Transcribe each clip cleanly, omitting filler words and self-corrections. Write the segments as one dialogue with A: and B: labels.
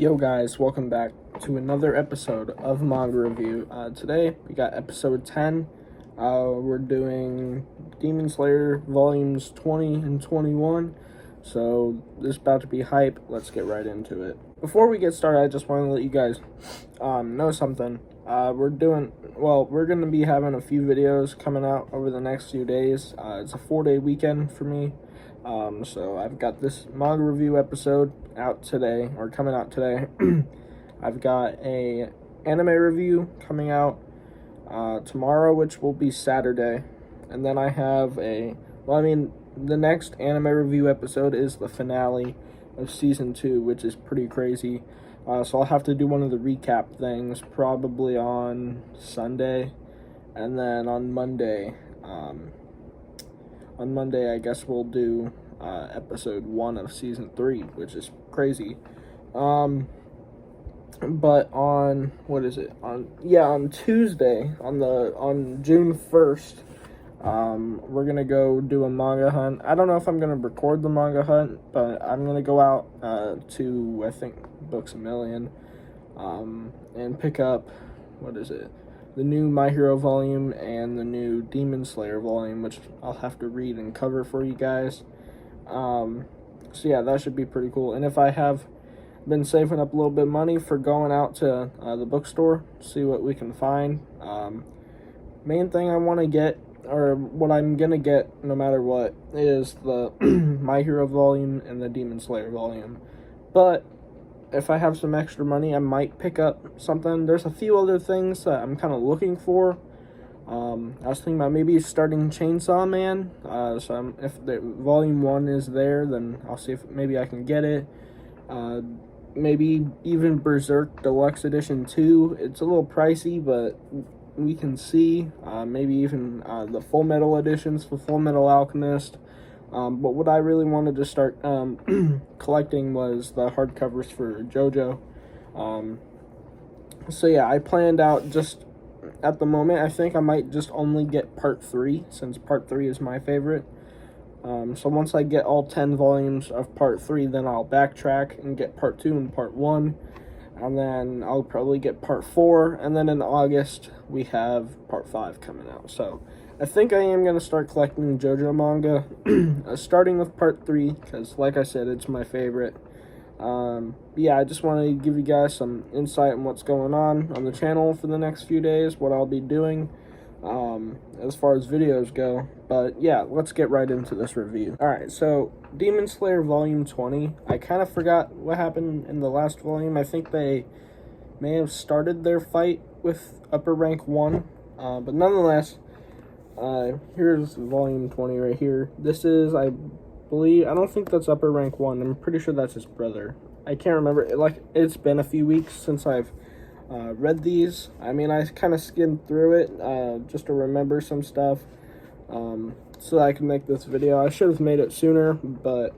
A: Yo guys, welcome back to another episode of Manga Review. Today we got episode 10. We're doing Demon Slayer volumes 20 and 21. So this is about to be hype. Let's get right into it. Before we get started, I just want to let you guys know something. We're going to be having a few videos coming out over the next few days. It's a 4-day weekend for me. So I've got this manga review episode coming out today. I've got a anime review coming out tomorrow, which will be Saturday. And then I have the next anime review episode is the finale of season 2, which is pretty crazy. So I'll have to do one of the recap things probably on Sunday, and then on Monday, I guess we'll do episode 1 of season 3, which is crazy. But on Tuesday, on June 1st, we're gonna go do a manga hunt. I don't know if I'm gonna record the manga hunt, but I'm gonna go out to, I think, Books A Million, and pick up the new My Hero volume and the new Demon Slayer volume, which I'll have to read and cover for you guys. So yeah, that should be pretty cool. And if I have been saving up a little bit of money for going out to the bookstore, see what we can find. Main thing I want to get, or what I'm gonna get no matter what, is the My Hero volume and the Demon Slayer volume. But if I have some extra money, I might pick up something. There's a few other things that I'm kind of looking for. I was thinking about maybe starting Chainsaw Man. If the volume 1 is there, then I'll see if maybe I can get it. Maybe even Berserk Deluxe Edition 2. It's a little pricey, but we can see. Maybe even the Full Metal editions for Full Metal Alchemist. But what I really wanted to start collecting was the hardcovers for JoJo. So yeah, I planned out just at the moment. I think I might just only get part 3, since part 3 is my favorite. So once I get all 10 volumes of part 3, then I'll backtrack and get part 2 and part 1. And then I'll probably get part 4. And then in August, we have part 5 coming out. So I think I am going to start collecting JoJo manga, starting with part 3, because like I said, it's my favorite. Yeah, I just want to give you guys some insight on what's going on the channel for the next few days, what I'll be doing as far as videos go. But yeah, let's get right into this review. Alright, so Demon Slayer Volume 20. I kind of forgot what happened in the last volume. I think they may have started their fight with Upper Rank 1, but nonetheless, here's volume 20 right here. This is, I don't think that's Upper Rank 1. I'm pretty sure that's his brother. I can't remember. It's been a few weeks since I've read these. I mean, I kind of skimmed through it just to remember some stuff, so I can make this video. I should have made it sooner, but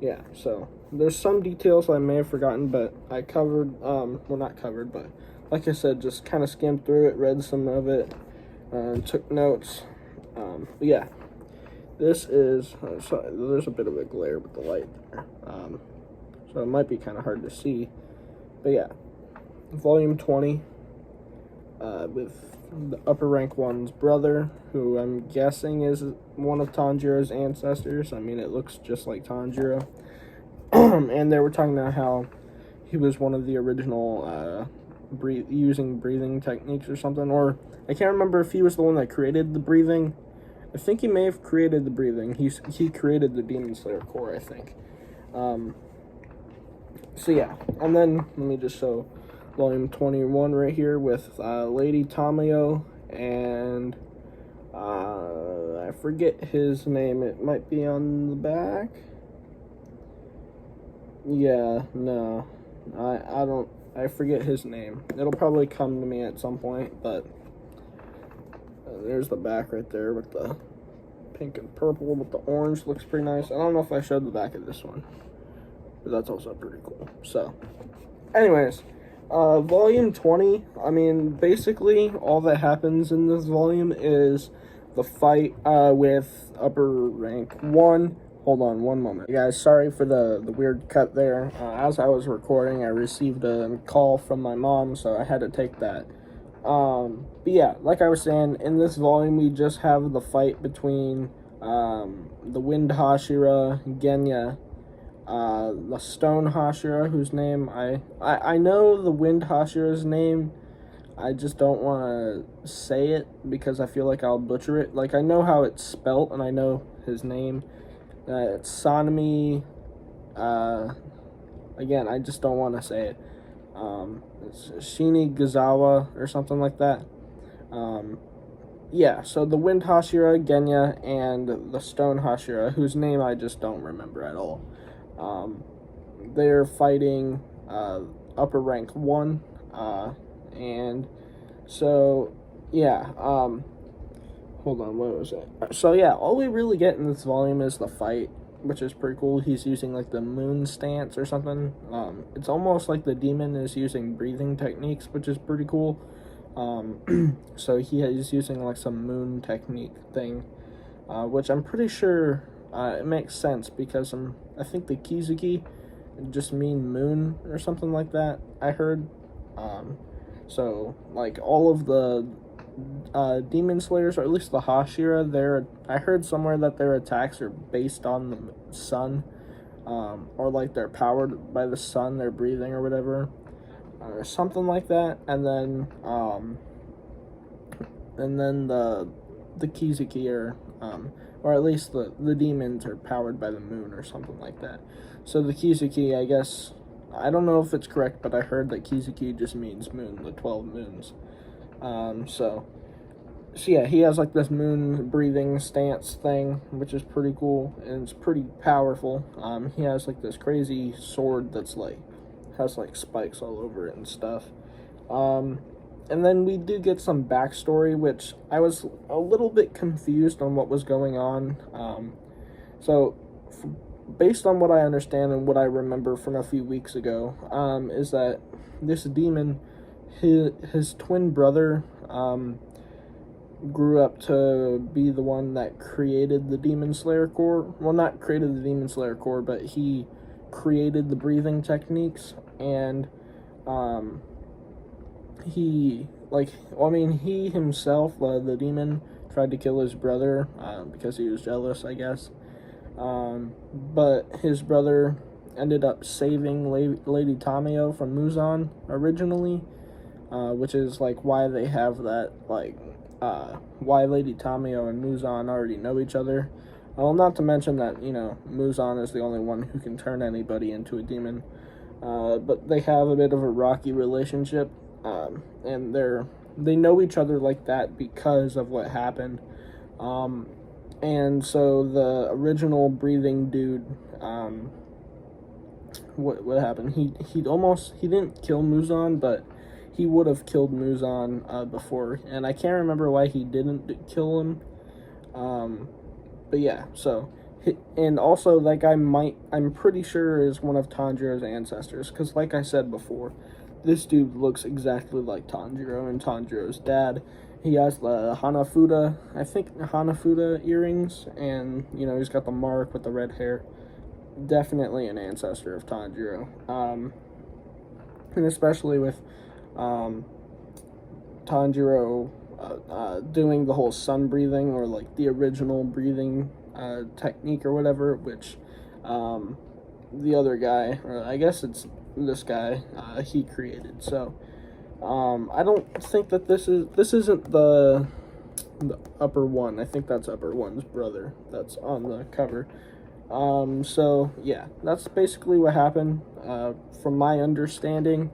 A: yeah, so there's some details I may have forgotten, but I covered, well, not covered, but like I said, just kind of skimmed through it, read some of it, took notes. But yeah, this is, sorry, there's a bit of a glare with the light there, so it might be kind of hard to see, but yeah, volume 20, with the Upper Rank 1's brother, who I'm guessing is one of Tanjiro's ancestors. I mean, it looks just like Tanjiro. And they were talking about how he was one of the original using breathing techniques or something, or I can't remember if he was the one that created the breathing. I think he may have created the breathing. He created the Demon Slayer core, I think. So yeah, and then let me just show volume 21 right here with Lady Tamayo and I forget his name. It might be on the back. Yeah, no, I forget his name. It'll probably come to me at some point, but there's the back right there with the pink and purple with the orange. Looks pretty nice. I don't know if I showed the back of this one, but that's also pretty cool. So anyways, volume 20, I mean, basically all that happens in this volume is the fight with Upper Rank 1 Hold on one moment. Hey guys, sorry for the weird cut there. As I was recording, I received a call from my mom, so I had to take that. But yeah, like I was saying, in this volume, we just have the fight between the Wind Hashira, Genya, the Stone Hashira, whose name I know the Wind Hashira's name. I just don't want to say it because I feel like I'll butcher it. Like, I know how it's spelt, and I know his name. It's Sanemi. Again, I just don't want to say it. It's Shinigazawa or something like that. Yeah, so the Wind Hashira, Genya, and the Stone Hashira, whose name I just don't remember at all. They're fighting upper rank 1. And so, yeah, hold on, what was it? So, yeah, all we really get in this volume is the fight, which is pretty cool. He's using, like, the moon stance or something. It's almost like the demon is using breathing techniques, which is pretty cool. So he's using, like, some moon technique thing, which I'm pretty sure it makes sense because I think the Kizuki just mean moon or something like that, I heard. So, like, all of the Demon Slayers, or at least the Hashira, I heard somewhere that their attacks are based on the sun, or, like, they're powered by the sun, their breathing or whatever, or something like that, and then the Kizuki are, or at least the demons are powered by the moon or something like that. So the Kizuki, I guess, I don't know if it's correct, but I heard that Kizuki just means moon, the 12 moons. So yeah, he has like this moon breathing stance thing, which is pretty cool, and it's pretty powerful. He has like this crazy sword that's like, has like spikes all over it and stuff. And then we do get some backstory, which I was a little bit confused on what was going on. Based on what I understand and what I remember from a few weeks ago, is that this demon, his twin brother, grew up to be the one that created the Demon Slayer Corps. Well, not created the Demon Slayer Corps, but he created the breathing techniques, and he himself, the demon, tried to kill his brother because he was jealous, I guess. But his brother ended up saving Lady Tamio from Muzan originally, which is like why they have that, like, why Lady Tamio and Muzan already know each other. Well, not to mention that, Muzan is the only one who can turn anybody into a demon. But they have a bit of a rocky relationship, and they know each other like that because of what happened. And so the original breathing dude, what happened? He didn't kill Muzan, but he would have killed Muzan before, and I can't remember why he didn't kill him. But yeah, so, and also that guy I'm pretty sure is one of Tanjiro's ancestors, because like I said before, this dude looks exactly like Tanjiro and Tanjiro's dad. He has the Hanafuda earrings, and, he's got the mark with the red hair. Definitely an ancestor of Tanjiro. And especially with Tanjiro doing the whole sun breathing, or like the original breathing technique or whatever, which the other guy, or I guess it's this guy, he created. So I don't think that this isn't the upper one. I think that's upper one's brother that's on the cover. So yeah, that's basically what happened, from my understanding,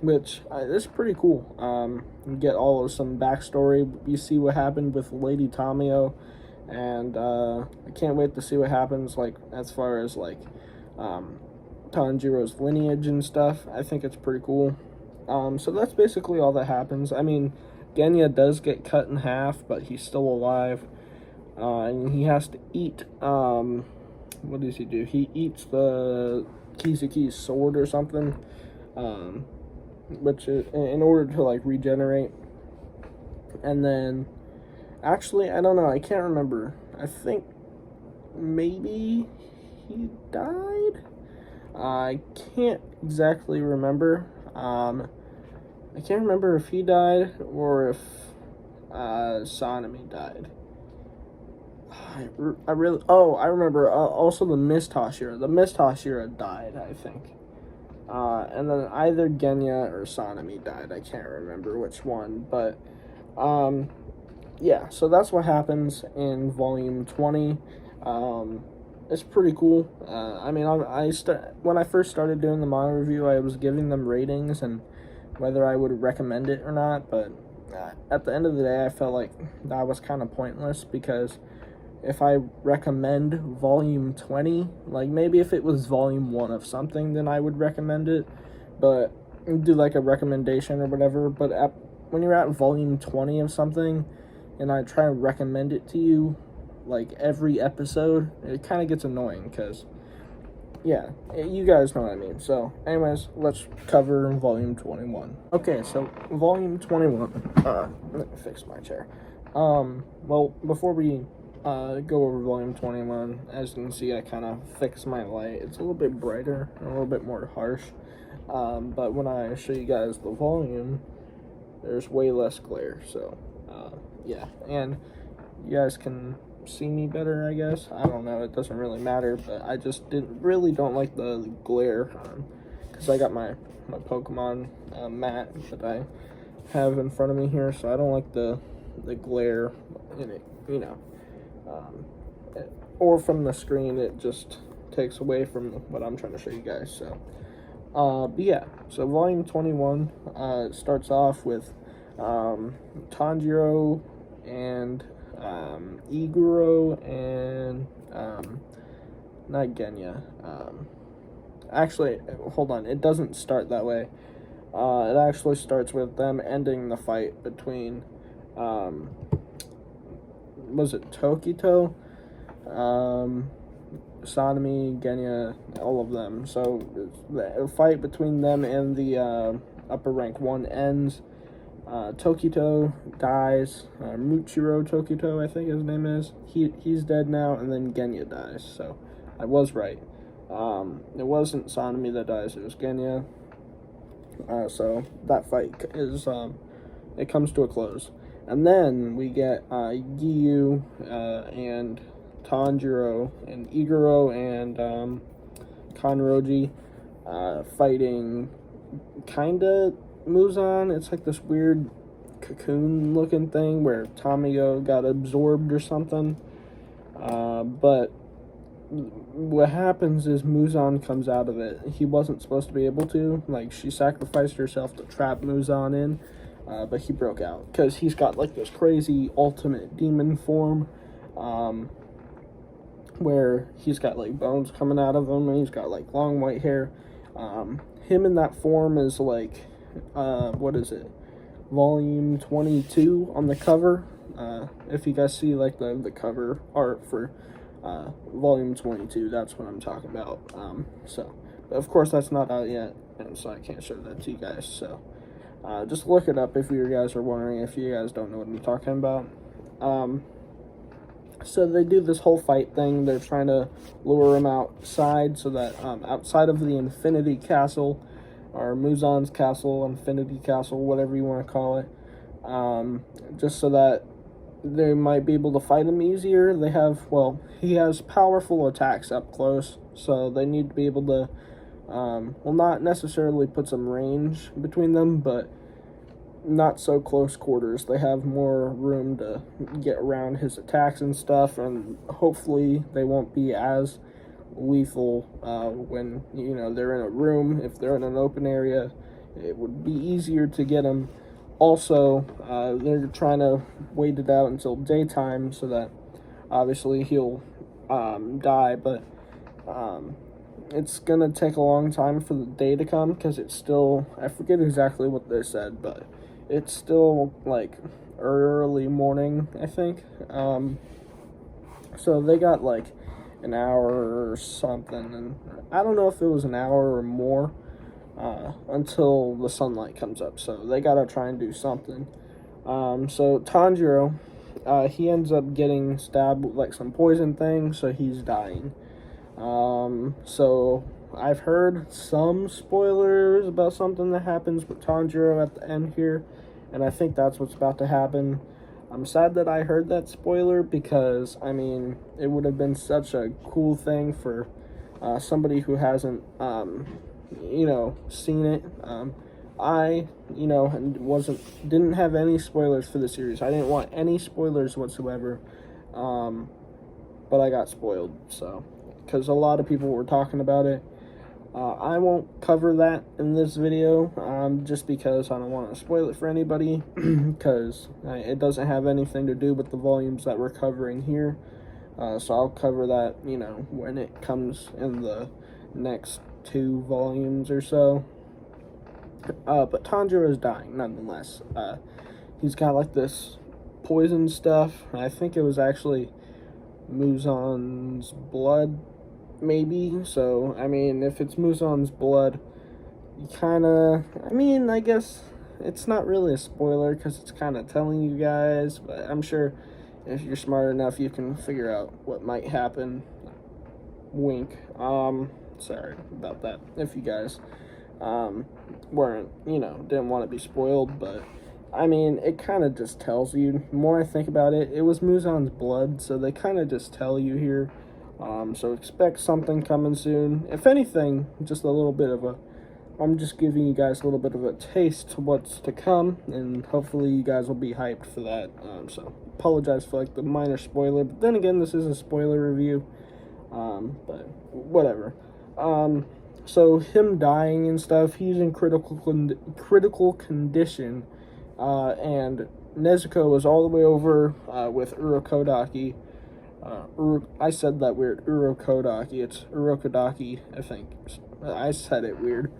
A: which is pretty cool. You get all of some backstory. You see what happened with Lady Tamio, and I can't wait to see what happens, like, as far as, like, Tanjiro's lineage and stuff. I think it's pretty cool. So that's basically all that happens. I mean, Genya does get cut in half, but he's still alive. And he has to eat, what does he do? He eats the Kizuki's sword or something, which is, in order to, like, regenerate. And then, actually, I don't know, I can't remember. I think maybe he died. I can't exactly remember. I can't remember if he died or if Sanemi died. I really. Oh, I remember. Also, the Mist Hashira. The Mist Hashira died, I think. And then either Genya or Sanemi died. I can't remember which one, but yeah. So that's what happens in volume 20. It's pretty cool. I mean, when I first started doing the manga review, I was giving them ratings and whether I would recommend it or not. But at the end of the day, I felt like that was kind of pointless because if I recommend volume 20, like maybe if it was volume 1 of something, then I would recommend it, but do like a recommendation or whatever. But when you're at volume 20 of something and I try to recommend it to you like every episode, it kind of gets annoying because, yeah, you guys know what I mean. So anyways, let's cover volume 21. Okay, so volume 21, let me fix my chair. Well, before we go over volume 21, as you can see, I kind of fixed my light. It's a little bit brighter and a little bit more harsh, but when I show you guys the volume, there's way less glare. So yeah, and you guys can see me better, I guess. I don't know, it doesn't really matter, but I just don't like the glare, because I got my Pokemon mat that I have in front of me here, so I don't like the glare in it, you know. Or from the screen, it just takes away from what I'm trying to show you guys. So but yeah, so volume 21 starts off with Tanjiro and Iguro and not Genya. Actually, hold on, it doesn't start that way. It actually starts with them ending the fight between was it Tokito, Sanemi, Genya, all of them. So the fight between them and the upper rank 1 ends. Tokito dies. Muchiro Tokito, I think his name is. He's dead now, and then Genya dies. So I was right. It wasn't Sanemi that dies, it was Genya. So that fight is it comes to a close. And then we get Giyu and Tanjiro and Iguro and Kanroji fighting kinda Muzan. It's like this weird cocoon looking thing where Tamago got absorbed or something. But what happens is Muzan comes out of it. He wasn't supposed to be able to. Like, she sacrificed herself to trap Muzan in. But he broke out because he's got like this crazy ultimate demon form where he's got like bones coming out of him and he's got like long white hair. Him in that form is like what is it, volume 22 on the cover. If you guys see like the cover art for volume 22, that's what I'm talking about. So but of course that's not out yet, and so I can't show that to you guys. So just look it up if you guys are wondering, if you guys don't know what I'm talking about. So they do this whole fight thing. They're trying to lure him outside so that outside of the Infinity Castle, or Muzan's Castle, Infinity Castle, whatever you want to call it, just so that they might be able to fight him easier. They have, well, he has powerful attacks up close, so they need to be able to well, not necessarily put some range between them, but not so close quarters. They have more room to get around his attacks and stuff, and hopefully they won't be as lethal when, you know, they're in a room. If they're in an open area, it would be easier to get him. Also, they're trying to wait it out until daytime so that obviously he'll die, but it's gonna take a long time for the day to come because it's still, I forget exactly what they said, but it's still like early morning, I think. So they got like an hour or something, and I don't know if it was an hour or more until the sunlight comes up, so they gotta try and do something. So Tanjiro he ends up getting stabbed with like some poison thing, so he's dying. So I've heard some spoilers about something that happens with Tanjiro at the end here, and I think that's what's about to happen. I'm sad that I heard that spoiler because, I mean, it would have been such a cool thing for somebody who hasn't, seen it. I, didn't have any spoilers for the series. I didn't want any spoilers whatsoever, but I got spoiled, so, because a lot of people were talking about it. I won't cover that in this video, just because I don't want to spoil it for anybody, because it doesn't have anything to do with the volumes that we're covering here. So I'll cover that, when it comes in the next 2 volumes or so. But Tanjiro is dying, nonetheless. He's got, like, this poison stuff. I think it was actually Muzan's blood, maybe. So, I mean, if it's Muzan's blood, you I guess it's not really a spoiler because it's kind of telling you guys, but I'm sure if you're smart enough, you can figure out what might happen. Wink. Sorry about that if you guys weren't, didn't want to be spoiled, but I mean, it kind of just tells you. The more I think about it, it was Muzan's blood, so they kind of just tell you here. So expect something coming soon. If anything, just a little bit of I'm just giving you guys a little bit of a taste to what's to come, and hopefully you guys will be hyped for that. So apologize for like the minor spoiler, but then again, this is a spoiler review. But whatever. So him dying and stuff, he's in critical condition, and Nezuko is all the way over with Urokodaki. I said that weird, Urokodaki. It's Urokodaki, I think. I said it weird.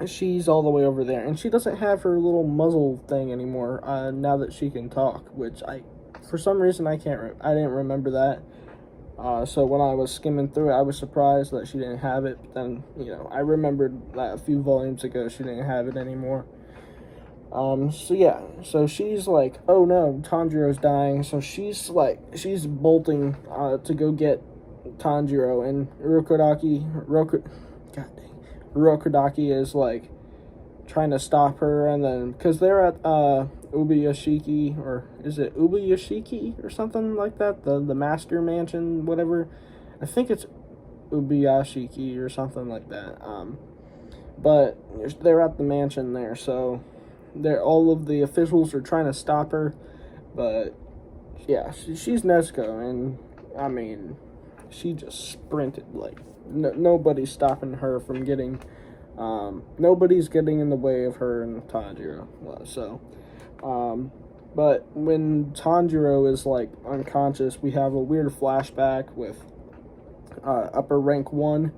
A: She's all the way over there, and she doesn't have her little muzzle thing anymore. Now that she can talk, which for some reason, I didn't remember that. So when I was skimming through it, I was surprised that she didn't have it. But then, I remembered that a few volumes ago she didn't have it anymore. So yeah, so she's like, oh no, Tanjiro's dying, so she's bolting, to go get Tanjiro, and Urokodaki is, like, trying to stop her, and then, because they're at, Ubuyashiki, or is it Ubuyashiki, or something like that, the Master Mansion, whatever, I think it's Ubuyashiki, or something like that, but they're at the mansion there, so all of the officials are trying to stop her, but yeah, she's Nezuko, and I mean, she just sprinted, like, nobody's stopping her from getting, nobody's getting in the way of her and Tanjiro, so, but when Tanjiro is, like, unconscious, we have a weird flashback with, Upper Rank 1,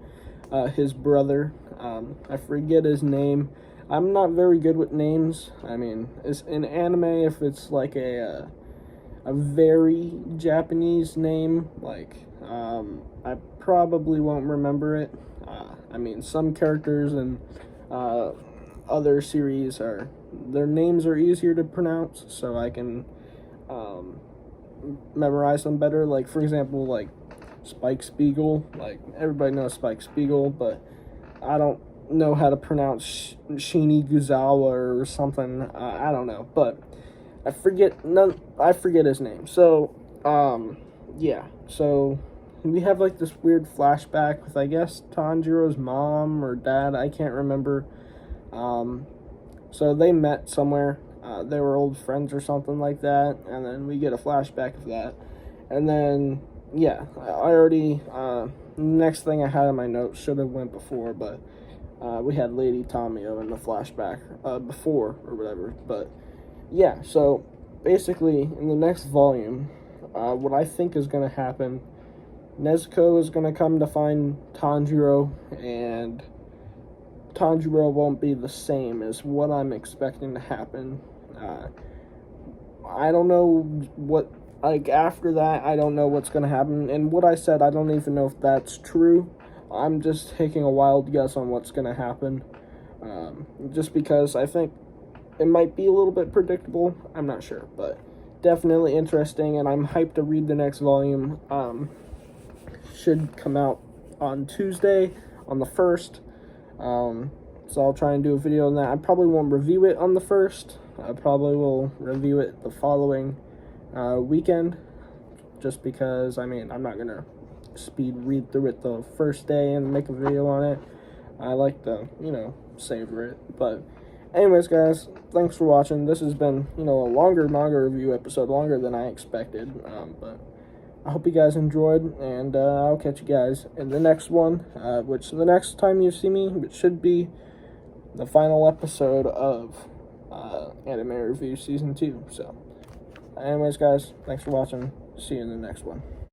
A: his brother, I forget his name. I'm not very good with names. I mean, it's in anime, if it's like a very Japanese name, like, I probably won't remember it. I mean, some characters in other series their names are easier to pronounce, so I can memorize them better. Like, for example, like Spike Spiegel. Like, everybody knows Spike Spiegel, but I don't know how to pronounce Shini Guzawa or something. I don't know, but I forget his name. So, yeah. So we have like this weird flashback with, I guess, Tanjiro's mom or dad. I can't remember. So they met somewhere. They were old friends or something like that, and then we get a flashback of that, and then yeah, I already next thing I had in my notes should have went before, but. We had Lady Tamio in the flashback before or whatever, but yeah, so basically in the next volume, what I think is going to happen, Nezuko is going to come to find Tanjiro, and Tanjiro won't be the same as what I'm expecting to happen. I don't know what, like, after that, I don't know what's going to happen, and what I said, I don't even know if that's true. I'm just taking a wild guess on what's going to happen, just because I think it might be a little bit predictable. I'm not sure, but definitely interesting, and I'm hyped to read the next volume. Should come out on Tuesday, on the 1st. So I'll try and do a video on that. I probably won't review it on the 1st. I probably will review it the following weekend, just because, I mean, I'm not going to speed read through it the first day and make a video on it. I like to, savor it. But anyways, guys, thanks for watching. This has been, a longer manga review episode, longer than I expected. But I hope you guys enjoyed, and I'll catch you guys in the next one, which the next time you see me, it should be the final episode of Anime Review Season 2. So, anyways, guys, thanks for watching. See you in the next one.